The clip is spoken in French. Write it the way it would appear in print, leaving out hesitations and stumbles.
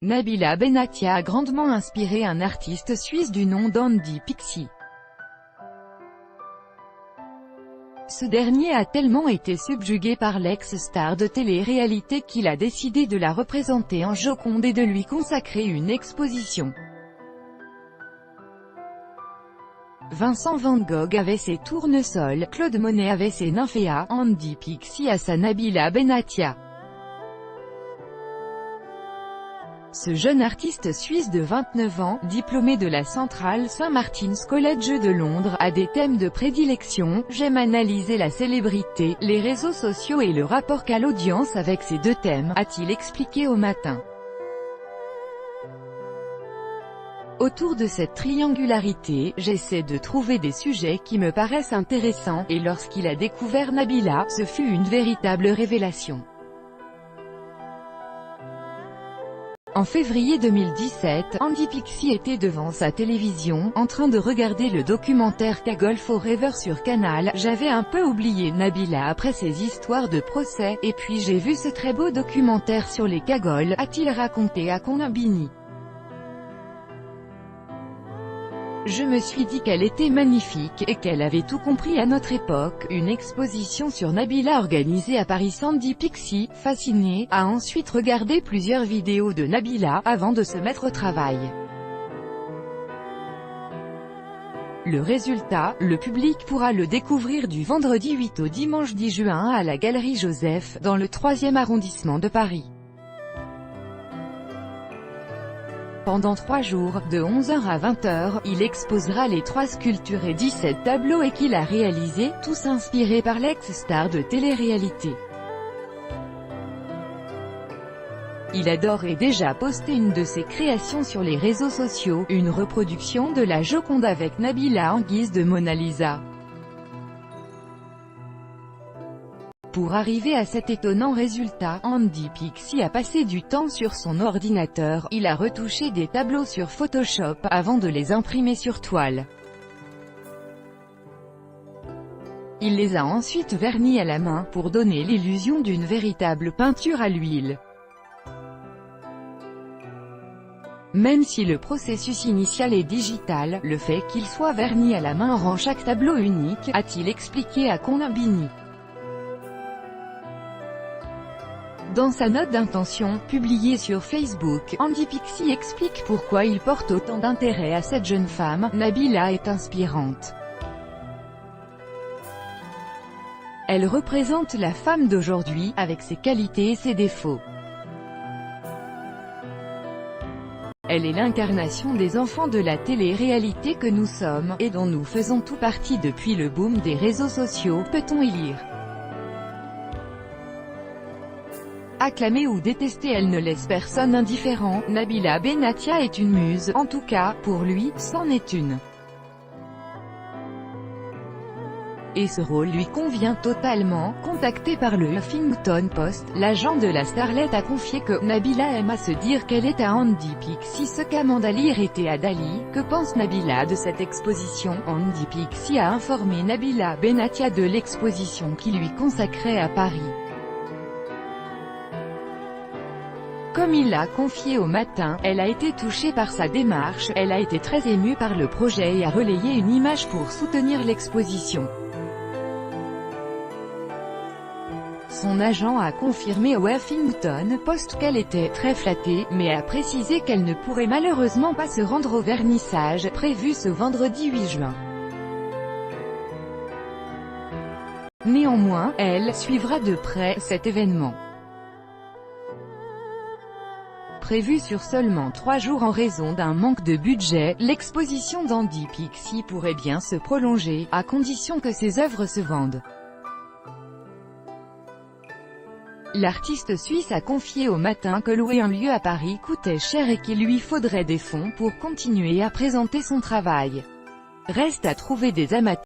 Nabila Benatia a grandement inspiré un artiste suisse du nom d'Andy Pixie. Ce dernier a tellement été subjugué par l'ex-star de télé-réalité qu'il a décidé de la représenter en Joconde et de lui consacrer une exposition. Vincent van Gogh avait ses tournesols, Claude Monet avait ses nymphéas, Andy Pixie a sa Nabila Benatia. Ce jeune artiste suisse de 29 ans, diplômé de la Central St Martin's College de Londres, a des thèmes de prédilection. J'aime analyser la célébrité, les réseaux sociaux et le rapport qu'a l'audience avec ces deux thèmes, a-t-il expliqué au Matin. Autour de cette triangularité, j'essaie de trouver des sujets qui me paraissent intéressants, et lorsqu'il a découvert Nabila, ce fut une véritable révélation. En février 2017, Andy Pixie était devant sa télévision, en train de regarder le documentaire Cagole Forever sur Canal. J'avais un peu oublié Nabila après ces histoires de procès, et puis j'ai vu ce très beau documentaire sur les cagoles, a-t-il raconté à Konbini. Je me suis dit qu'elle était magnifique, et qu'elle avait tout compris à notre époque. Une exposition sur Nabila organisée à Paris. Andy Pixie, fasciné, a ensuite regardé plusieurs vidéos de Nabila, avant de se mettre au travail. Le résultat, le public pourra le découvrir du vendredi 8 au dimanche 10 juin à la Galerie Joseph, dans le 3e arrondissement de Paris. Pendant 3 jours, de 11h à 20h, il exposera les 3 sculptures et 17 tableaux qu'il a réalisés, tous inspirés par l'ex-star de télé-réalité. Il a d'ores et déjà posté une de ses créations sur les réseaux sociaux, une reproduction de la Joconde avec Nabila en guise de Mona Lisa. Pour arriver à cet étonnant résultat, Andy Pixie a passé du temps sur son ordinateur, il a retouché des tableaux sur Photoshop, avant de les imprimer sur toile. Il les a ensuite vernis à la main, pour donner l'illusion d'une véritable peinture à l'huile. Même si le processus initial est digital, le fait qu'il soit verni à la main rend chaque tableau unique, a-t-il expliqué à Konbini. Dans sa note d'intention, publiée sur Facebook, Andy Pixie explique pourquoi il porte autant d'intérêt à cette jeune femme. Nabila est inspirante. Elle représente la femme d'aujourd'hui, avec ses qualités et ses défauts. Elle est l'incarnation des enfants de la télé-réalité que nous sommes, et dont nous faisons tout partie depuis le boom des réseaux sociaux, peut-on y lire. Acclamée ou détestée, elle ne laisse personne indifférent. Nabila Benatia est une muse, en tout cas, pour lui, c'en est une. Et ce rôle lui convient totalement. Contacté par le Huffington Post, l'agent de la starlette a confié que Nabila aime à se dire qu'elle est à Andy Pixie ce qu'Amanda Lear était à Dali. Que pense Nabila de cette exposition? Andy Pixie a informé Nabila Benatia de l'exposition qui lui consacrait à Paris. Comme il l'a confié au Matin, elle a été touchée par sa démarche, elle a été très émue par le projet et a relayé une image pour soutenir l'exposition. Son agent a confirmé au Huffington Post qu'elle était très flattée, mais a précisé qu'elle ne pourrait malheureusement pas se rendre au vernissage, prévu ce vendredi 8 juin. Néanmoins, elle suivra de près cet événement. Prévue sur seulement 3 jours en raison d'un manque de budget, l'exposition d'Andy Pixie pourrait bien se prolonger, à condition que ses œuvres se vendent. L'artiste suisse a confié au Matin que louer un lieu à Paris coûtait cher et qu'il lui faudrait des fonds pour continuer à présenter son travail. Reste à trouver des amateurs.